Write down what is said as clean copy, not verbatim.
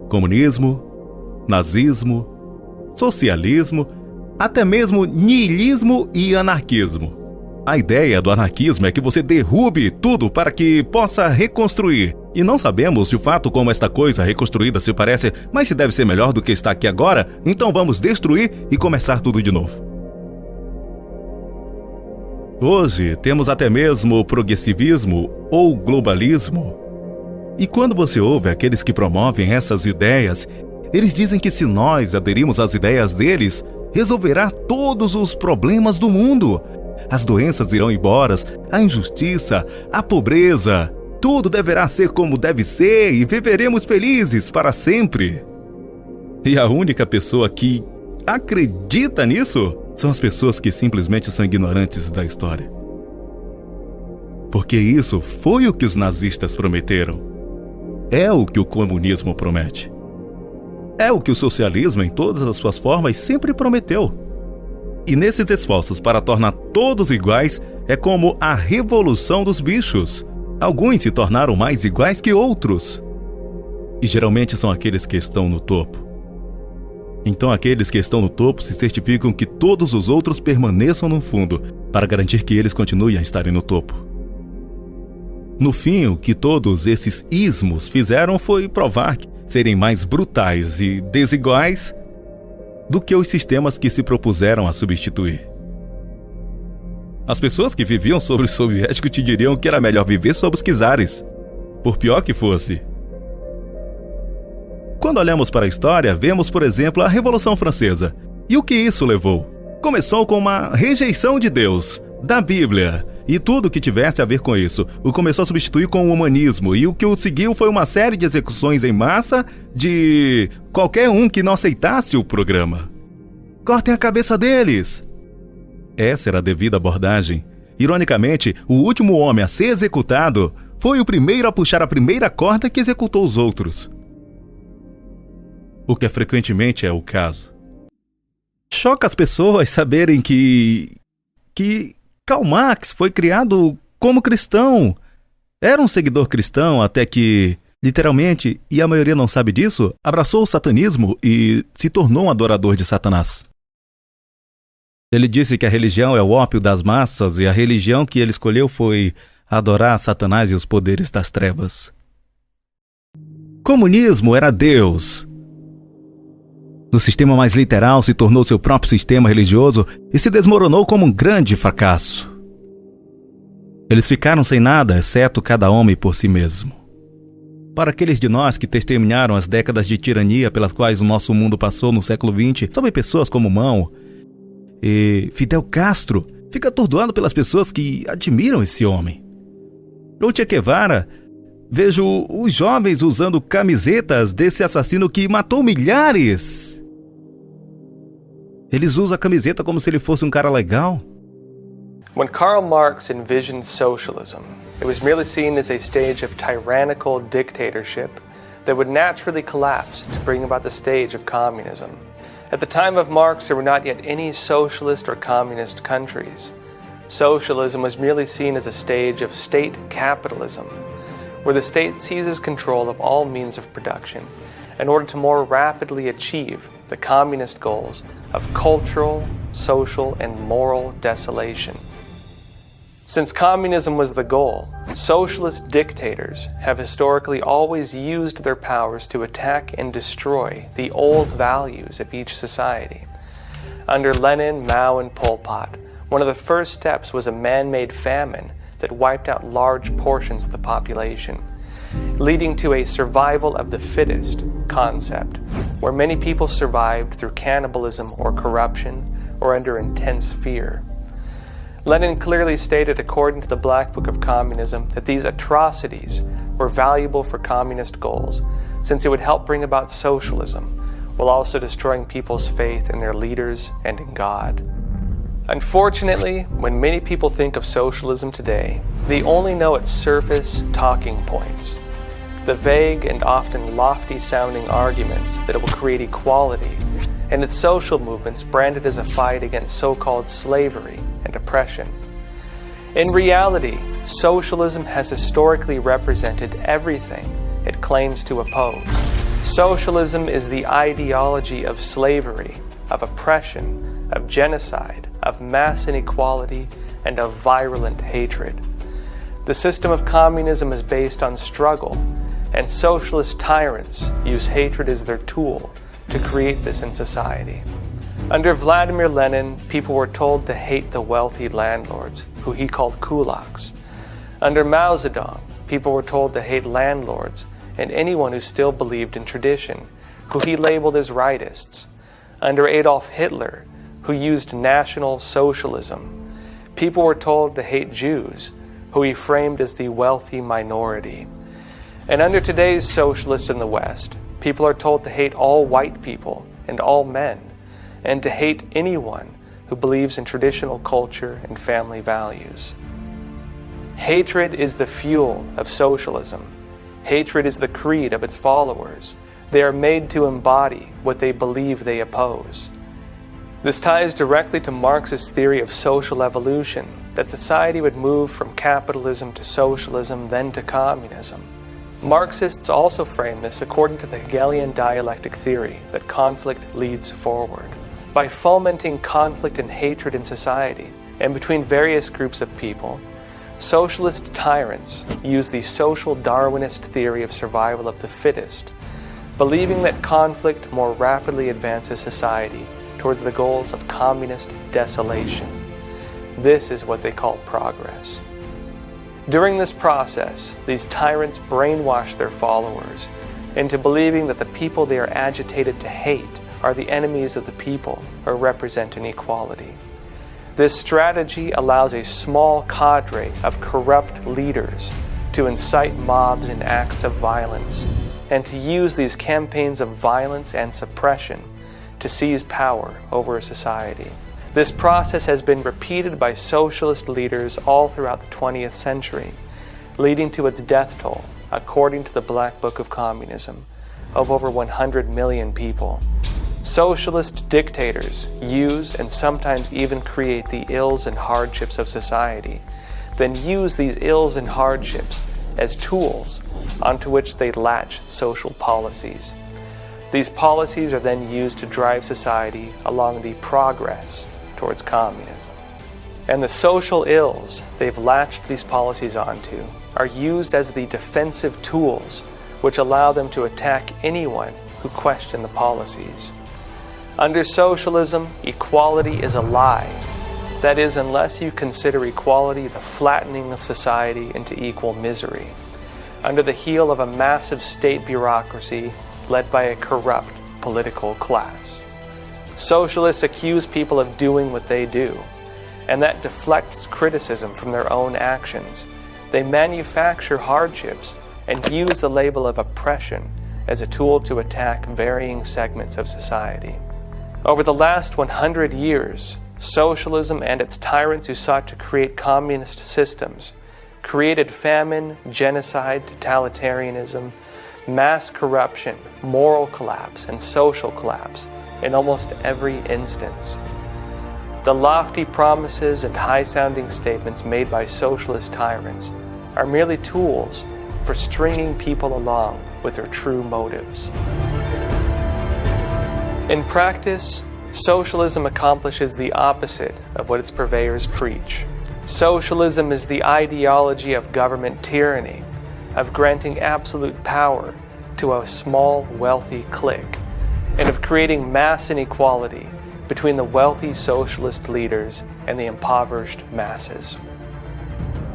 comunismo, nazismo, socialismo, até mesmo niilismo e anarquismo. A ideia do anarquismo é que você derrube tudo para que possa reconstruir. E não sabemos de fato como esta coisa reconstruída se parece, mas se deve ser melhor do que está aqui agora, então vamos destruir e começar tudo de novo. Hoje temos até mesmo o progressivismo ou globalismo. E quando você ouve aqueles que promovem essas ideias, eles dizem que se nós aderirmos às ideias deles, resolverá todos os problemas do mundo. As doenças irão embora, a injustiça, a pobreza, tudo deverá ser como deve ser e viveremos felizes para sempre. E a única pessoa que acredita nisso são as pessoas que simplesmente são ignorantes da história. Porque isso foi o que os nazistas prometeram. É o que o comunismo promete. É o que o socialismo, em todas as suas formas, sempre prometeu. E nesses esforços para tornar todos iguais, é como a revolução dos bichos. Alguns se tornaram mais iguais que outros. E geralmente são aqueles que estão no topo. Então aqueles que estão no topo se certificam que todos os outros permaneçam no fundo, para garantir que eles continuem a estarem no topo. No fim, o que todos esses ismos fizeram foi provar serem mais brutais e desiguais do que os sistemas que se propuseram a substituir. As pessoas que viviam sob o soviético te diriam que era melhor viver sob os czares, por pior que fosse. Quando olhamos para a história, vemos, por exemplo, a Revolução Francesa. E o que isso levou? Começou com uma rejeição de Deus, da Bíblia, e tudo que tivesse a ver com isso. O começou a substituir com o humanismo, e o que o seguiu foi uma série de execuções em massa de qualquer um que não aceitasse o programa. Cortem a cabeça deles! Essa era a devida abordagem. Ironicamente, o último homem a ser executado foi o primeiro a puxar a primeira corda que executou os outros. O que frequentemente é o caso. Choca as pessoas saberem que Karl Marx foi criado como cristão. Era um seguidor cristão até que, literalmente, e a maioria não sabe disso, abraçou o satanismo e se tornou um adorador de Satanás. Ele disse que a religião é o ópio das massas e a religião que ele escolheu foi adorar Satanás e os poderes das trevas. Comunismo era Deus. No sistema mais literal, se tornou seu próprio sistema religioso e se desmoronou como um grande fracasso. Eles ficaram sem nada, exceto cada homem por si mesmo. Para aqueles de nós que testemunharam as décadas de tirania pelas quais o nosso mundo passou no século XX, sobre pessoas como Mao e Fidel Castro, fica atordoado pelas pessoas que admiram esse homem. No Che Guevara, vejo os jovens usando camisetas desse assassino que matou milhares. Eles usam a camiseta como se ele fosse um cara legal. When Karl Marx envisioned socialism, it was merely seen as a stage of tyrannical dictatorship that would naturally collapse to bring about the stage of communism. At the time of Marx, there were not yet any socialist or communist countries. Socialism was merely seen as a stage of state capitalism, where the state seizes control of all means of production in order to more rapidly achieve the communist goals of cultural, social, and moral desolation. Since communism was the goal, socialist dictators have historically always used their powers to attack and destroy the old values of each society. Under Lenin, Mao, and Pol Pot, one of the first steps was a man-made famine that wiped out large portions of the population, leading to a survival of the fittest concept, where many people survived through cannibalism or corruption or under intense fear. Lenin clearly stated, according to the Black Book of Communism, that these atrocities were valuable for communist goals, since it would help bring about socialism, while also destroying people's faith in their leaders and in God. Unfortunately, when many people think of socialism today, they only know its surface talking points. The vague and often lofty-sounding arguments that it will create equality, and its social movements branded as a fight against so-called slavery and oppression. In reality, socialism has historically represented everything it claims to oppose. Socialism is the ideology of slavery, of oppression, of genocide, of mass inequality, and of virulent hatred. The system of communism is based on struggle, and socialist tyrants use hatred as their tool to create this in society. Under Vladimir Lenin, people were told to hate the wealthy landlords, who he called kulaks. Under Mao Zedong, people were told to hate landlords and anyone who still believed in tradition, who he labeled as rightists. Under Adolf Hitler, who used National Socialism, people were told to hate Jews, who he framed as the wealthy minority. And under today's socialists in the West, people are told to hate all white people and all men, and to hate anyone who believes in traditional culture and family values. Hatred is the fuel of socialism. Hatred is the creed of its followers. They are made to embody what they believe they oppose. This ties directly to Marx's theory of social evolution, that society would move from capitalism to socialism, then to communism. Marxists also frame this according to the Hegelian dialectic theory that conflict leads forward. By fomenting conflict and hatred in society and between various groups of people, socialist tyrants use the social Darwinist theory of survival of the fittest, believing that conflict more rapidly advances society towards the goals of communist desolation. This is what they call progress. During this process, these tyrants brainwash their followers into believing that the people they are agitated to hate are the enemies of the people or represent inequality. This strategy allows a small cadre of corrupt leaders to incite mobs in acts of violence and to use these campaigns of violence and suppression to seize power over a society. This process has been repeated by socialist leaders all throughout the 20th century, leading to its death toll, according to the Black Book of Communism, of over 100 million people. Socialist dictators use and sometimes even create the ills and hardships of society, then use these ills and hardships as tools onto which they latch social policies. These policies are then used to drive society along the progress towards communism. And the social ills they've latched these policies onto are used as the defensive tools which allow them to attack anyone who question the policies. Under socialism, equality is a lie. That is, unless you consider equality the flattening of society into equal misery, under the heel of a massive state bureaucracy led by a corrupt political class. Socialists accuse people of doing what they do, and that deflects criticism from their own actions. They manufacture hardships and use the label of oppression as a tool to attack varying segments of society. Over the last 100 years, socialism and its tyrants who sought to create communist systems created famine, genocide, totalitarianism, mass corruption, moral collapse, and social collapse in almost every instance. The lofty promises and high-sounding statements made by socialist tyrants are merely tools for stringing people along with their true motives. In practice, socialism accomplishes the opposite of what its purveyors preach. Socialism is the ideology of government tyranny, of granting absolute power to a small, wealthy clique, and of creating mass inequality between the wealthy socialist leaders and the impoverished masses.